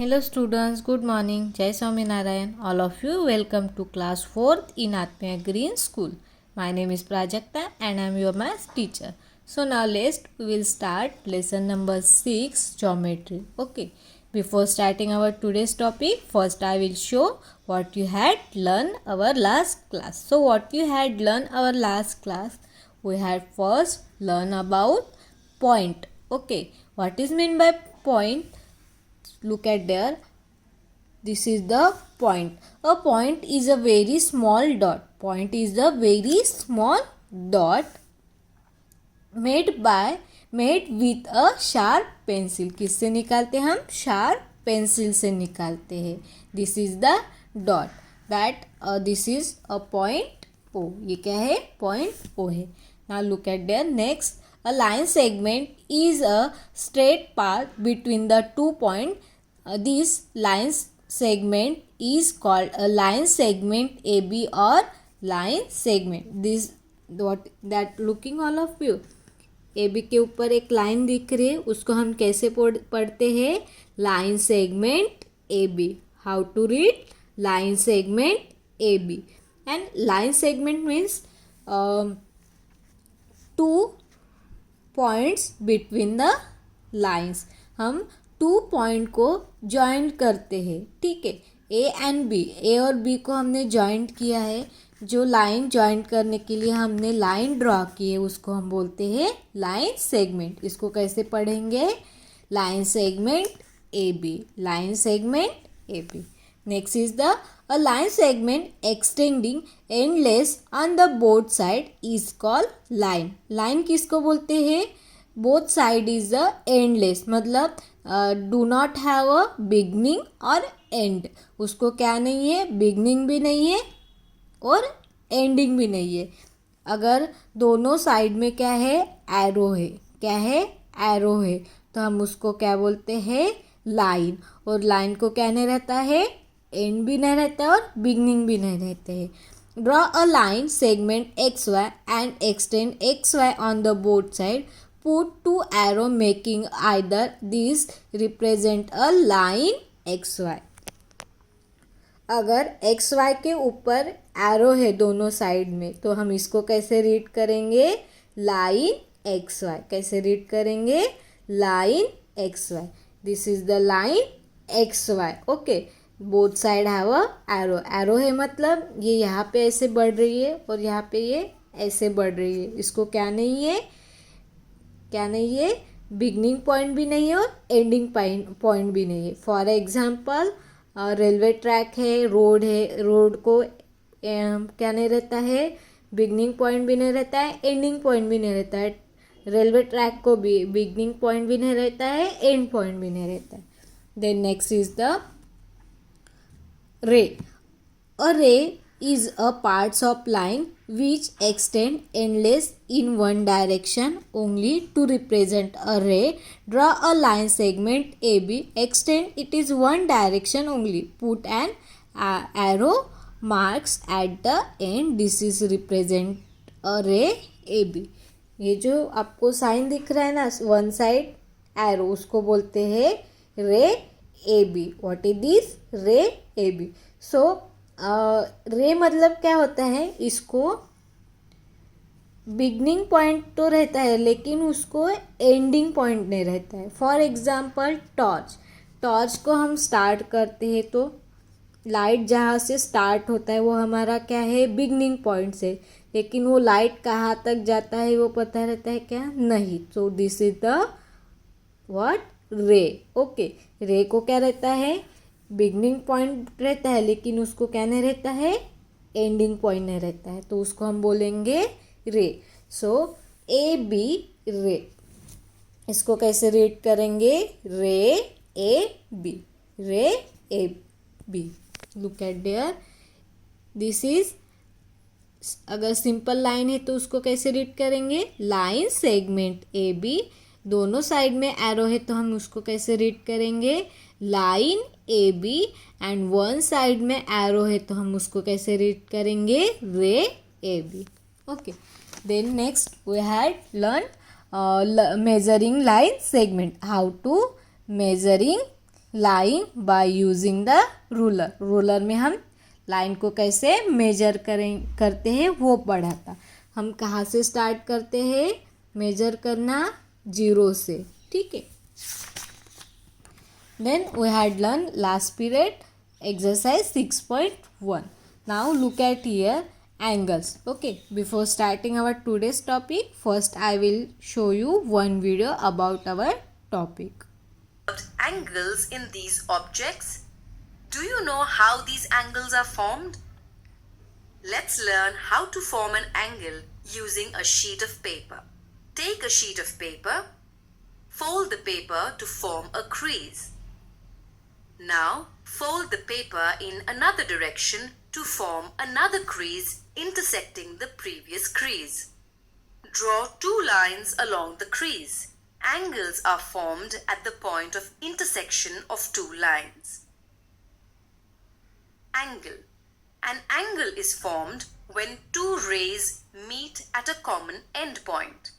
Hello students, good morning. Jai Swaminarayan. All of you welcome to class 4th in Atmiya Green School. My name is Prajakta and I am your math teacher. So now we will start lesson number 6 geometry. Okay. Before starting our today's topic, first I will show what you had learned our last class. So what you had learned our last class, we had first learn about point. Okay. What is meant by point? Look at there. This is the point. A point is a very small dot. Point is a very small dot made with a sharp pencil. किससे निकालते हैं हम? Sharp pencil से निकालते हैं. This is the dot. That this is a point O. ये क्या है? Point O है. Now look at there. Next, a line segment is a straight path between the 2 points. This line segment is called a line segment AB or line segment. This what that looking all of you. AB के ऊपर एक line दिख रही है, उसको हम कैसे पढ़ते हैं? Line segment AB. How to read? Line segment AB. And line segment means 2 points between the lines. हम 2 पॉइंट को जॉइंट करते हैं. ठीक है, ए एंड बी, ए और बी को हमने जॉइंट किया है. जो लाइन जॉइंट करने के लिए हमने लाइन ड्रॉ की है उसको हम बोलते हैं लाइन सेगमेंट. इसको कैसे पढ़ेंगे? Line segment A B. Line segment A B. Next is the a line segment extending endless on the both side is called line. Line किसको बोलते हैं? Both side is the endless, मतलब do not have a beginning और end. उसको क्या नहीं है? Beginning भी नहीं है और एंडिंग भी नहीं है. अगर दोनों साइड में क्या है? एरो है. क्या है? एरो है. तो हम उसको क्या बोलते हैं? लाइन. और लाइन को क्या नहीं रहता है? एंड भी नहीं रहता है और बिगनिंग भी नहीं रहते हैं. Draw a line segment X Y and extend X Y on the both side. Put 2 arrow making either these represent a line xy. अगर एक्स वाई के ऊपर एरो है दोनों साइड में तो हम इसको कैसे रीड करेंगे? Line X Y. कैसे रीड करेंगे? Line X Y. This is the line X Y. Okay, both side have a arrow. Arrow है मतलब ये यहाँ पे ऐसे बढ़ रही है और यहाँ पे ये ऐसे बढ़ रही है. इसको क्या नहीं है? क्या नहीं है? बिगनिंग पॉइंट भी नहीं है और एंडिंग पॉइंट भी नहीं है. फॉर एग्जांपल रेलवे ट्रैक है, रोड है. रोड को क्या नहीं रहता है? बिगनिंग पॉइंट भी नहीं रहता है, एंडिंग पॉइंट भी नहीं रहता है. रेलवे ट्रैक को भी बिगनिंग पॉइंट भी नहीं रहता है, एंड पॉइंट भी नहीं रहता है. देन नेक्स्ट इज द रे. अ रे is a parts of line which extend endless in one direction only. To represent a ray, draw a line segment AB. Extend it is one direction only. Put an arrow marks at the end. This is represent a ray AB. ये जो आपको sign दिख रहा है ना, one side arrow, उसको बोलते हैं ray A B. What is this? Ray A B. सो रे मतलब क्या होता है? इसको बिगनिंग पॉइंट तो रहता है लेकिन उसको एंडिंग पॉइंट नहीं रहता है. For example torch. टॉर्च को हम स्टार्ट करते हैं तो लाइट जहाँ से स्टार्ट होता है वो हमारा क्या है? बिगनिंग पॉइंट से. लेकिन वो लाइट कहाँ तक जाता है वो पता रहता है क्या? नहीं. So this is the what? रे. ओके, रे को क्या रहता है? बिगनिंग पॉइंट रहता है लेकिन उसको क्या नहीं रहता है? एंडिंग पॉइंट नहीं रहता है. तो उसको हम बोलेंगे रे. सो ए बी रे. इसको कैसे रीड करेंगे? Ray A B. Ray A B. Look at there. This is, अगर सिंपल लाइन है तो उसको कैसे रीड करेंगे? Line segment A B. दोनों साइड में एरो है तो हम उसको कैसे रीड करेंगे? Line A B. And one side में एरो है तो हम उसको कैसे रीड करेंगे? Ray A B. Okay, then next we had learn measuring line segment. How to measuring line by using the ruler. Ruler में हम लाइन को कैसे मेजर करते हैं वो पढ़ा था। हम कहाँ से स्टार्ट करते हैं मेजर करना, 0 से, ठीक है। Then we had learned last period exercise 6.1. Now look at here angles. Okay, before starting our today's topic, first I will show you one video about our topic. Angles in these objects. Do you know how these angles are formed? Let's learn how to form an angle using a sheet of paper. Take a sheet of paper, fold the paper to form a crease. Now fold the paper in another direction to form another crease intersecting the previous crease. Draw 2 lines along the crease. Angles are formed at the point of intersection of 2 lines. Angle. An angle is formed when 2 rays meet at a common endpoint.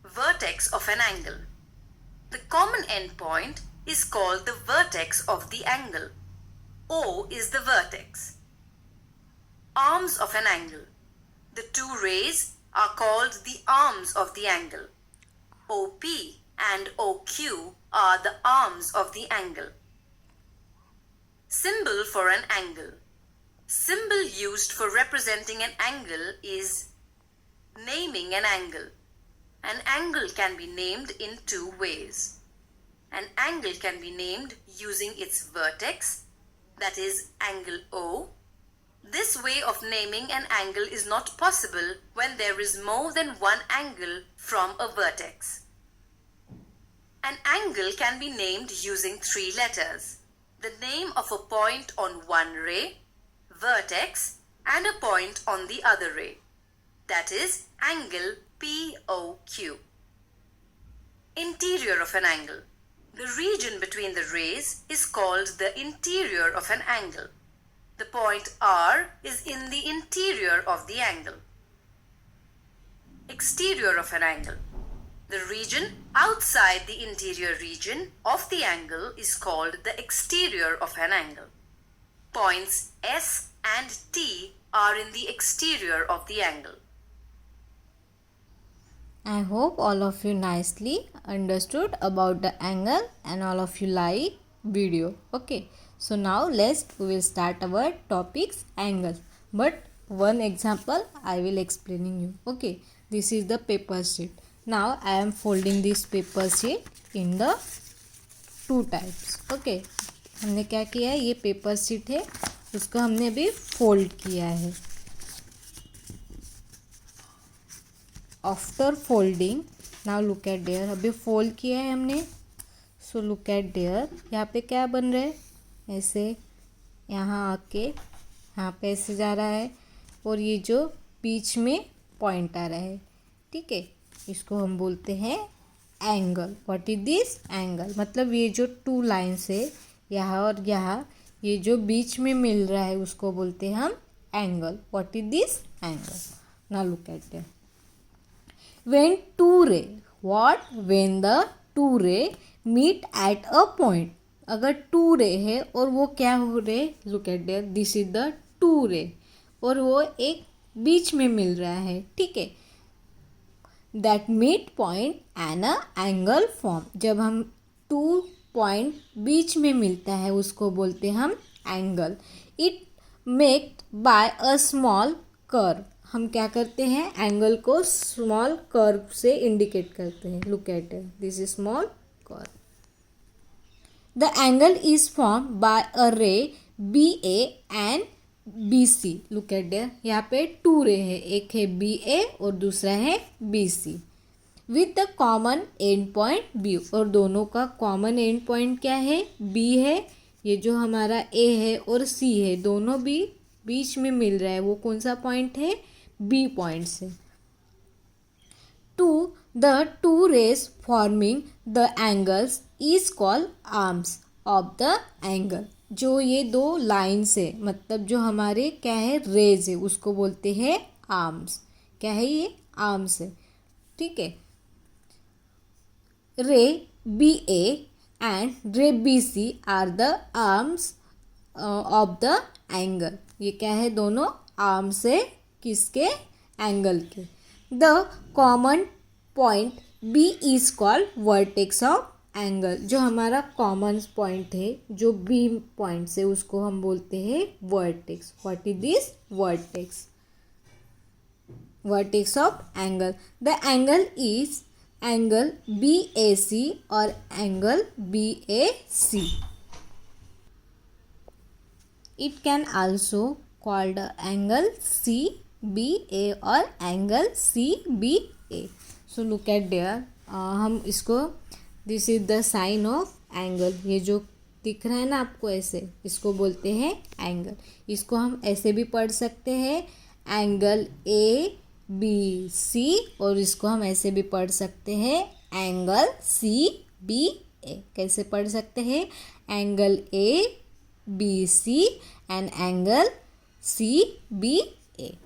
Vertex of an angle. The common endpoint is called the vertex of the angle. O is the vertex. Arms of an angle. The 2 rays are called the arms of the angle. OP and OQ are the arms of the angle. Symbol for an angle. Symbol used for representing an angle is naming an angle. An angle can be named in 2 ways. An angle can be named using its vertex, that is angle O. This way of naming an angle is not possible when there is more than one angle from a vertex. An angle can be named using 3 letters. The name of a point on one ray, vertex, and a point on the other ray. That is angle POQ. Interior of an angle. The region between the rays is called the interior of an angle. The point R is in the interior of the angle. Exterior of an angle. The region outside the interior region of the angle is called the exterior of an angle. Points S and T are in the exterior of the angle. I hope all of you nicely understood about the angle and all of you like video. Okay, so now we will start our topics angles. But one example I will explaining you. Okay, this is the paper sheet. Now I am folding this paper sheet in the 2 types. Okay, हमने क्या किया है, ये paper sheet है, उसको हमने अभी fold किया है. After folding now look at there. अभी फोल्ड किया है हमने, सो लुक एट देयर. यहाँ पे क्या बन रहा है, ऐसे यहाँ आके यहाँ पे ऐसे जा रहा है और ये जो बीच में पॉइंट आ रहा है, ठीक है, इसको हम बोलते हैं angle. What is this angle, मतलब ये जो 2 लाइन्स है यहाँ और यहाँ, ये जो बीच में मिल रहा है उसको बोलते हैं हम angle. What is this angle. Now look at there. when 2 ray, what, when the 2 ray meet at a point. अगर 2 रे है और वो क्या हो रहे, look at there, this is the 2 रे और वो एक बीच में मिल रहा है, ठीक है. That meet point and a angle form. जब हम 2 पॉइंट बीच में मिलता है उसको बोलते हैं हम angle. It maked by a small curve. हम क्या करते हैं, एंगल को स्मॉल कर्व से इंडिकेट करते हैं. Look at it, this is small curve. The angle is form by a ray B A and B C. Look at there, यहाँ पे 2 रे है, एक है बी ए और दूसरा है B C. With the common end point B. और दोनों का कॉमन एंड पॉइंट क्या है, बी है. ये जो हमारा ए है और सी है, दोनों भी बीच में मिल रहा है, वो कौन सा पॉइंट है, बी पॉइंट से. To the 2 rays forming the angles is called arms of the angle. जो ये 2 लाइन्स है, मतलब जो हमारे क्या है, रेज है, उसको बोलते हैं आर्म्स. क्या है ये, आर्म्स है, ठीक है. Ray B A and ray B C are the arms of the angle. ये क्या है, दोनों आर्म्स है किसके, एंगल के। The common point B is called vertex of angle. जो हमारा कॉमन पॉइंट है, जो बी पॉइंट से, उसको हम बोलते हैं vertex. What is this, vertex, vertex of angle. The angle is angle B A C और angle B A C. It can also called angle C B A और angle C B A. So look at there, हम इसको, this is the sign of angle. ये जो दिख रहा है ना आपको ऐसे, इसको बोलते हैं एंगल। इसको हम ऐसे भी पढ़ सकते हैं, एंगल ए बी सी, और इसको हम ऐसे भी पढ़ सकते हैं, एंगल सी बी ए। कैसे पढ़ सकते हैं, angle A B C and angle C B A.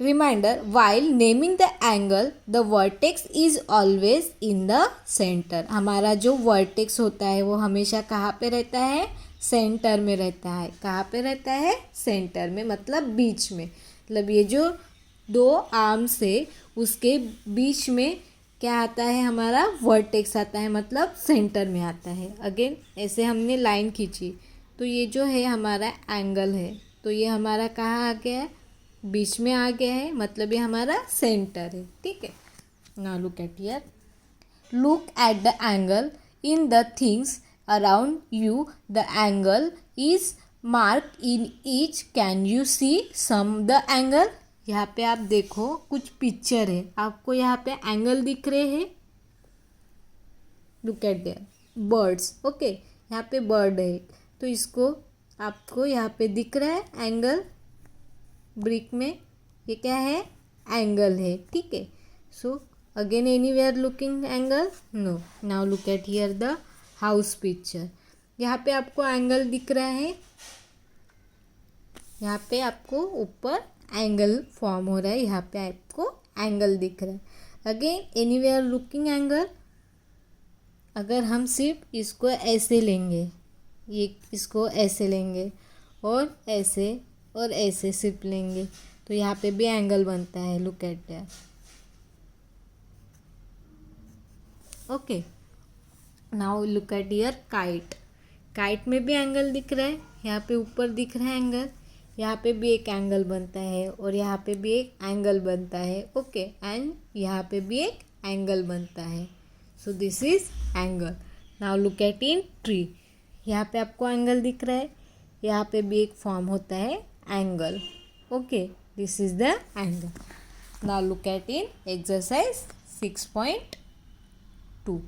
Reminder, while naming the angle, the vertex is always in the center. हमारा जो vertex होता है वो हमेशा कहाँ पे रहता है, सेंटर में रहता है। कहाँ पे रहता है, सेंटर में, मतलब बीच में। मतलब ये जो दो आर्म्स है उसके बीच में क्या आता है, हमारा वर्टेक्स आता है, मतलब सेंटर में आता है। अगेन ऐसे हमने लाइन खींची तो ये जो है हमारा एंगल है, तो ये हमारा कहाँ आ गया है, बीच में आ गया है, मतलब ये हमारा सेंटर है। ठीक है, now look at here, look at the angle in the things around you. The angle is mark in each, can you see some the angle. यहाँ पे आप देखो कुछ पिक्चर है, आपको यहाँ पे एंगल दिख रहे हैं, look at there, birds. Okay, यहाँ पे बर्ड है, तो इसको आपको यहाँ पे दिख रहा है एंगल, ब्रिक में, ये क्या है, एंगल है। ठीक है, so again anywhere looking angle, no. Now look at here the house picture. यहाँ पे आपको एंगल दिख रहा है, यहाँ पे आपको ऊपर एंगल फॉर्म हो रहा है, यहाँ पे आपको एंगल दिख रहा है। अगेन एनीवेयर लुकिंग एंगल, अगर हम सिर्फ इसको ऐसे लेंगे, ये इसको ऐसे लेंगे और ऐसे सिर्फ लेंगे, तो यहाँ पे भी एंगल बनता है। Look at that. Okay, now look at here kite. Kite में भी एंगल दिख रहा है, यहाँ पे ऊपर दिख रहा है एंगल, यहाँ पे भी एक एंगल बनता है और यहाँ पे भी एक एंगल बनता है। ओके, एंड यहाँ पे भी एक एंगल बनता है। So this is angle. Now look at in tree. यहाँ पे आपको एंगल दिख रहा है, यहाँ पे भी एक फॉर्म होता है angle. Okay, this is the angle. Now look at in exercise 6.2।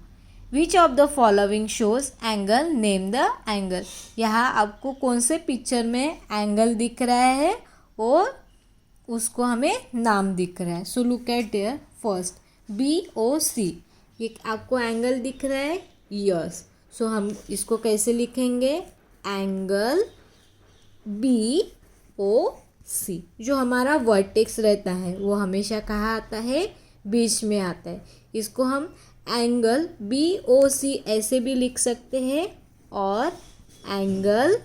Which of the following shows angle, name the angle. यहाँ आपको कौन से पिक्चर में एंगल दिख रहा है और उसको हमें नाम दिख रहा है। सो look at there, first BOC, ये आपको एंगल दिख रहा है, यस। सो हम इसको कैसे लिखेंगे, एंगल BOC। जो हमारा वर्टेक्स रहता है वो हमेशा कहाँ आता है, बीच में आता है। इसको हम एंगल BOC ऐसे भी लिख सकते हैं और एंगल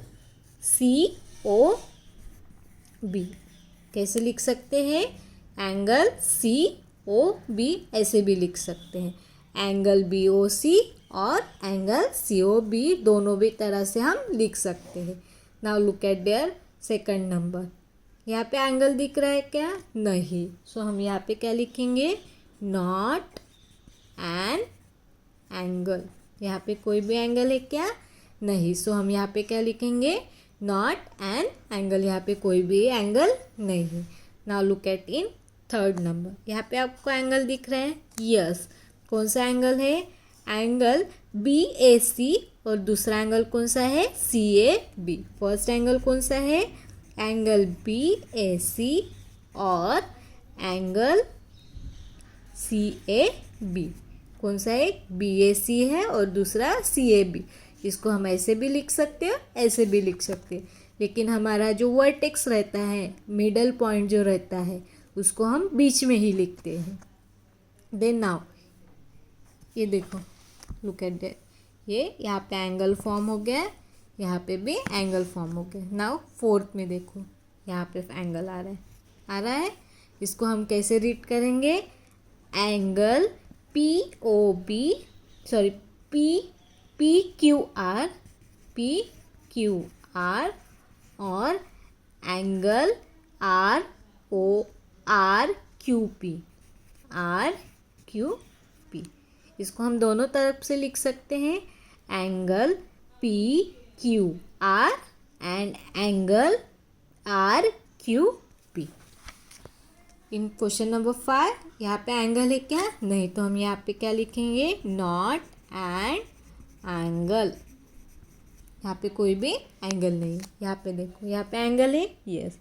COB कैसे लिख सकते हैं, एंगल COB ऐसे भी लिख सकते हैं। एंगल BOC और एंगल COB दोनों भी तरह से हम लिख सकते हैं। Now look at their second number. यहाँ पे एंगल दिख रहा है क्या, नहीं। सो हम यहाँ पे क्या लिखेंगे, नॉट एन एंगल। यहाँ पे कोई भी एंगल है क्या, नहीं। सो हम यहाँ पे क्या लिखेंगे, नॉट एन एंगल। यहाँ पे कोई भी एंगल नहीं है। Now look at in third number. यहाँ पे आपको एंगल दिख रहा है, यस। कौन सा एंगल है, एंगल BAC और दूसरा एंगल कौन सा है, CAB। फर्स्ट एंगल कौन सा है, एंगल BAC और एंगल CAB। कौन सा है, BAC है और दूसरा CAB। इसको हम ऐसे भी लिख सकते हैं, ऐसे भी लिख सकते हैं, लेकिन हमारा जो वर्टेक्स रहता है, मिडल पॉइंट जो रहता है, उसको हम बीच में ही लिखते हैं। देन नाउ ये देखो, लुक एट दैट, ये यहाँ पे एंगल फॉर्म हो गया है, यहाँ पे भी एंगल फॉर्म हो गया। नाउ फोर्थ में देखो, यहाँ पे एंगल आ रहा है। इसको हम कैसे रीड करेंगे? एंगल POB, सॉरी PQR और एंगल RQP। इसको हम दोनों तरफ से लिख सकते हैं, angle PQR and angle RQP। In question number 5 यहाँ पे एंगल है क्या? नहीं, तो हम यहाँ पे क्या लिखेंगे? Not and angle. यहाँ पे कोई भी एंगल नहीं है। यहाँ पे देखो, यहाँ पे एंगल है, यस।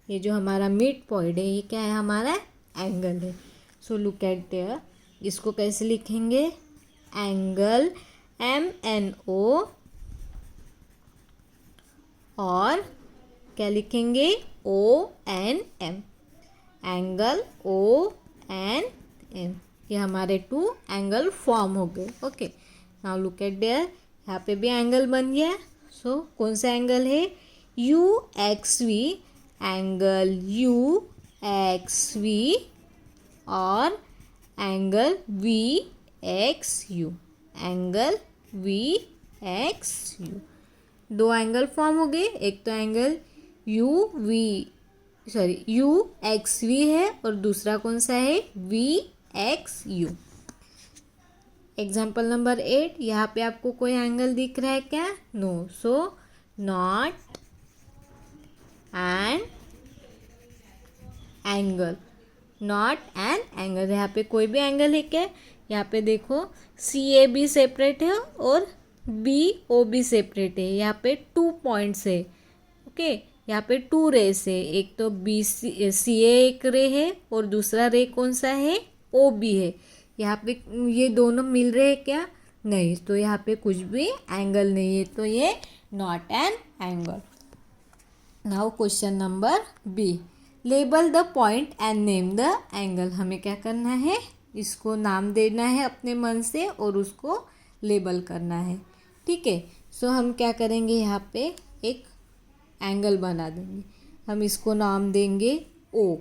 ये जो हमारा मिड पॉइंट है, ये क्या है? हमारा एंगल है। सो लुक एट देयर। इसको कैसे लिखेंगे? एंगल MNO और क्या लिखेंगे? ONM। एंगल ONM, ये हमारे 2 एंगल फॉर्म हो गए। Okay, now look at there. यहाँ पे भी एंगल बन गया। सो कौन सा एंगल है? UXV, एंगल UXV और angle VXU, angle VXU। 2 angle form हो गए। एक तो एंगल UXV है और दूसरा कौन सा है? VXU। एग्जाम्पल नंबर 8, यहाँ पे आपको कोई एंगल दिख रहा है क्या? No. So not an angle, not an angle. यहाँ पे कोई भी एंगल है क्या? यहाँ पे देखो, CAB सेपरेट है और BOB सेपरेट है। यहाँ पे 2 पॉइंट्स है। ओके, यहाँ पे 2 रेस है। एक तो CA एक रे है और दूसरा रे कौन सा है? OB है। यहाँ पे ये दोनों मिल रहे हैं क्या? नहीं, तो यहाँ पे कुछ भी एंगल नहीं है, तो ये not an angle. Now question number B, label the point and name the angle. हमें क्या करना है? इसको नाम देना है अपने मन से और उसको लेबल करना है। ठीक है, सो हम क्या करेंगे? यहाँ पे एक एंगल बना देंगे। हम इसको नाम देंगे O।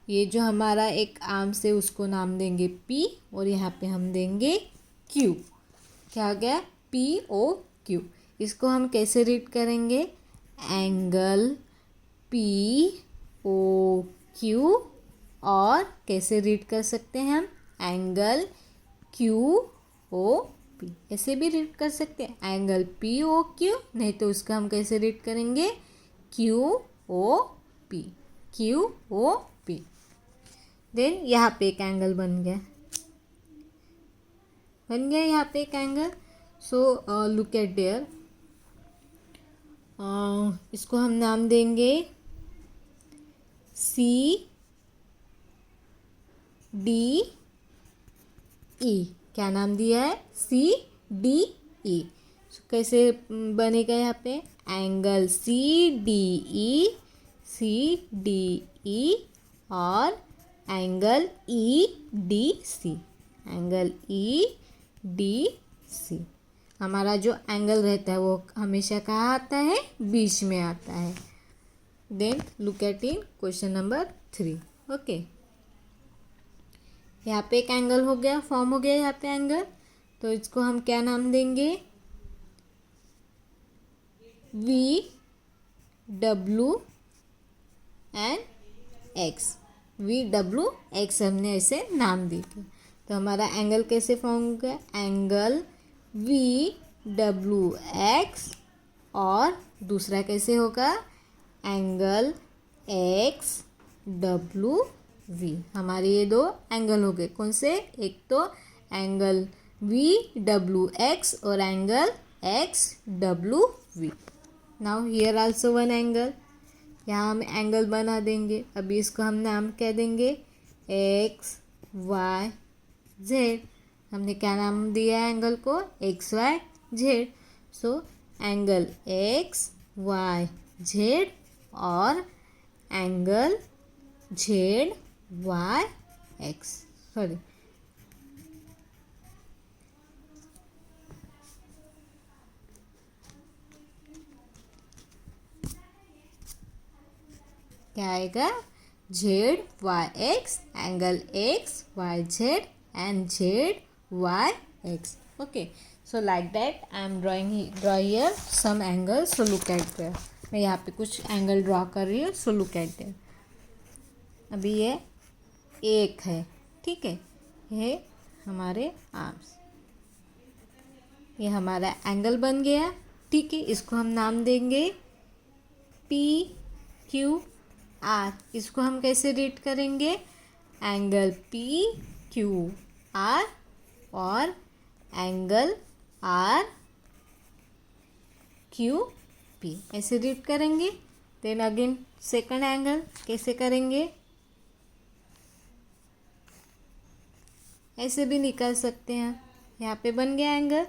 ये जो हमारा एक आर्म से, उसको नाम देंगे P और यहाँ पे हम देंगे Q। क्या हो गया? POQ। इसको हम कैसे रीड करेंगे? एंगल POQ और कैसे रीड कर सकते हैं हम? Angle QOP। ऐसे भी रीड कर सकते हैं, एंगल POQ। नहीं तो उसका हम कैसे रीड करेंगे? QOP। देन यहाँ पे एक एंगल बन गया यहाँ पे एक angle. So look at there. इसको हम नाम देंगे CDE। क्या नाम दिया है? CDE। कैसे बनेगा यहाँ पे? एंगल CDE और एंगल EDC, एंगल EDC। हमारा जो एंगल रहता है वो हमेशा कहाँ आता है? बीच में आता है। Then look at in question number 3। Okay, यहाँ पे एक एंगल हो गया, फॉर्म हो गया यहाँ पे एंगल। तो इसको हम क्या नाम देंगे? VWX। VWX हमने ऐसे नाम दिया। तो हमारा एंगल कैसे फॉर्म हो गया? एंगल VWX और दूसरा कैसे होगा? Angle XWV। हमारे ये 2 एंगल हो गए। कौन से? एक तो एंगल VWX और angle XWV। Now here also 1 angle. यहाँ हम एंगल बना देंगे। अभी इसको हम नाम क्या देंगे? XYZ। हमने क्या नाम दिया है एंगल को? XYZ। सो एंगल XYZ और एंगल ZYX, सॉरी क्या आएगा, Z Y X, angle X Y Z and Z Y X. Okay, so like that I am draw here some angle. So look at there. मैं यहाँ पे कुछ angle draw कर रही हूँ. So look at there. अभी ये एक है, ठीक है. ये हमारे आर्म्स, ये हमारा एंगल बन गया, ठीक है. इसको हम नाम देंगे पी क्यू आर. इसको हम कैसे रीड करेंगे, एंगल पी क्यू आर और एंगल आर क्यू पी, ऐसे रीड करेंगे. देन अगेन सेकंड एंगल कैसे करेंगे, ऐसे भी निकाल सकते हैं. यहाँ पे बन गया एंगल.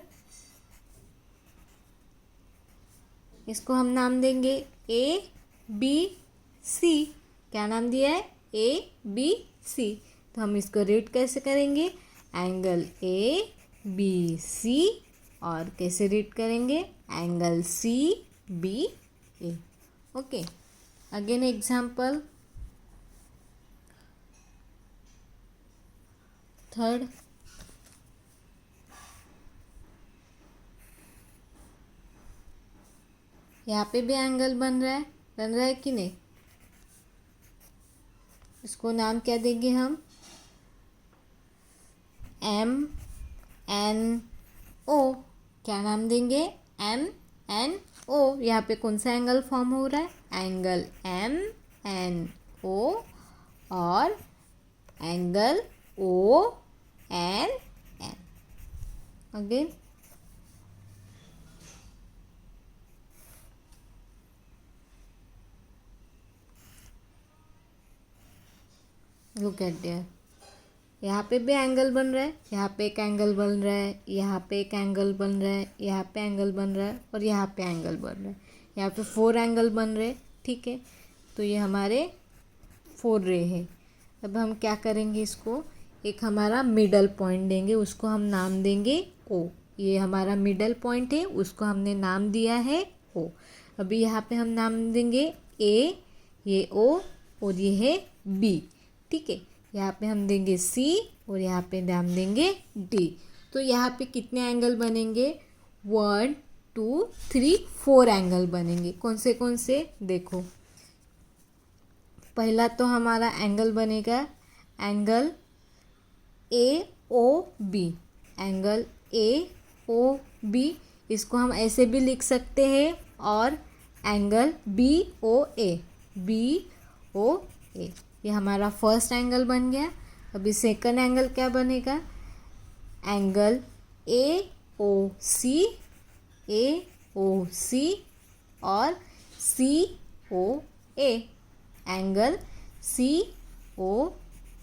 इसको हम नाम देंगे ए बी सी. क्या नाम दिया है, ए बी सी. तो हम इसको रीड कैसे करेंगे, एंगल ए बी सी और कैसे रीड करेंगे, angle C B A. Okay, again example third. यहाँ पे भी एंगल बन रहा है कि नहीं. इसको नाम क्या देंगे हम, एम एन ओ. क्या नाम देंगे, एम एन ओ. यहाँ पे कौन सा एंगल फॉर्म हो रहा है, एंगल एम एन ओ और angle O N N. Again look at there. यहाँ पे भी एंगल बन रहा है, यहाँ पे एक एंगल बन रहा है, यहाँ पे एक एंगल बन रहा है, यहाँ पे एंगल बन रहा है और यहाँ पे एंगल बन रहा है. यहाँ पे 4 एंगल बन रहे हैं, ठीक है. तो ये हमारे 4 रे है. अब हम क्या करेंगे, इसको एक हमारा मिडल पॉइंट देंगे, उसको हम नाम देंगे ओ. ये हमारा मिडल पॉइंट है, उसको हमने नाम दिया है ओ. अभी यहाँ पे हम नाम देंगे ए, ये ओ और ये है बी, ठीक है. यहाँ पे हम देंगे सी और यहाँ पे नाम देंगे डी. तो यहाँ पे कितने एंगल बनेंगे, 1 2 3 4 एंगल बनेंगे. कौन से देखो. पहला तो हमारा एंगल बनेगा angle A O B. Angle A O B, इसको हम ऐसे भी लिख सकते हैं और angle B O A, B O A. ये हमारा फर्स्ट एंगल बन गया. अभी सेकंड एंगल क्या बनेगा, एंगल ए ओ सी, ए ओ सी और सी ओ ए, एंगल सी ओ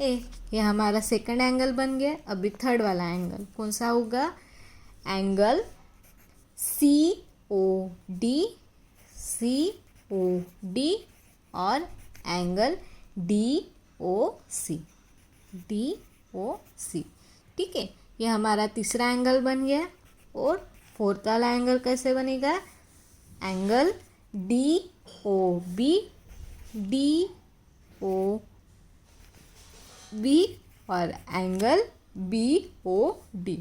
ए. ये हमारा सेकंड एंगल बन गया. अभी थर्ड वाला एंगल कौन सा होगा, एंगल सी ओ डी, सी ओ डी और एंगल डी ओ सी, डी ओ सी, ठीक है. ये हमारा तीसरा एंगल बन गया. और फोर्थ वाला एंगल कैसे बनेगा, angle D O B, D O B और एंगल बी ओ डी.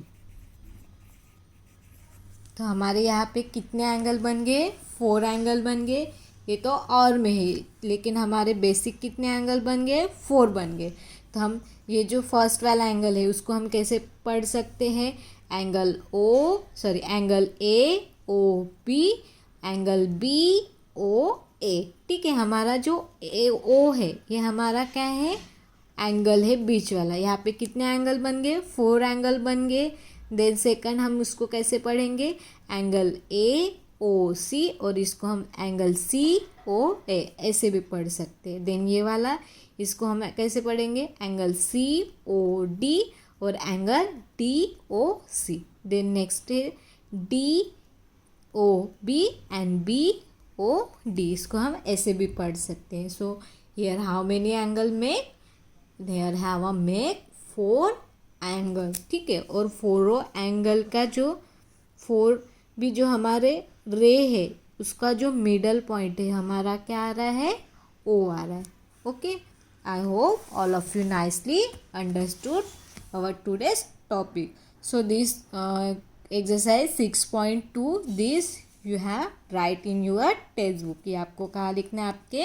तो हमारे यहाँ पे कितने एंगल बन गए, 4 एंगल बन गए. ये तो और में है, लेकिन हमारे बेसिक कितने एंगल बन गए, 4 बन गए. तो हम ये जो फर्स्ट वाला एंगल है उसको हम कैसे पढ़ सकते हैं, angle A O B, angle B O A, ठीक है. हमारा जो ए ओ है ये हमारा क्या है, एंगल है बीच वाला. यहाँ पे कितने एंगल बन गए, 4 एंगल बन गए. देन सेकंड हम उसको कैसे पढ़ेंगे, एंगल ए ओ सी और इसको हम एंगल सी ओ ए ऐसे भी पढ़ सकते हैं. देन ये वाला इसको हम कैसे पढ़ेंगे, एंगल सी ओ डी और angle D O C. Then next है D O B and B O D, इसको हम ऐसे भी पढ़ सकते हैं. So here how many angle make, there have a make 4 angle, ठीक है. और 4 एंगल का जो 4 भी जो हमारे रे है उसका जो मिडल पॉइंट है हमारा क्या आ रहा है, ओ आ रहा है. Okay, I hope all of you nicely understood our today's topic. So this exercise 6.2, this you have write in your textbook. ये आपको कहाँ लिखना है? आपके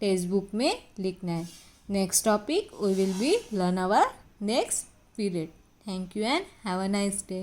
टेक्स्ट बुक में लिखना है. Next topic we will be learn our next period. Thank you and have a nice day.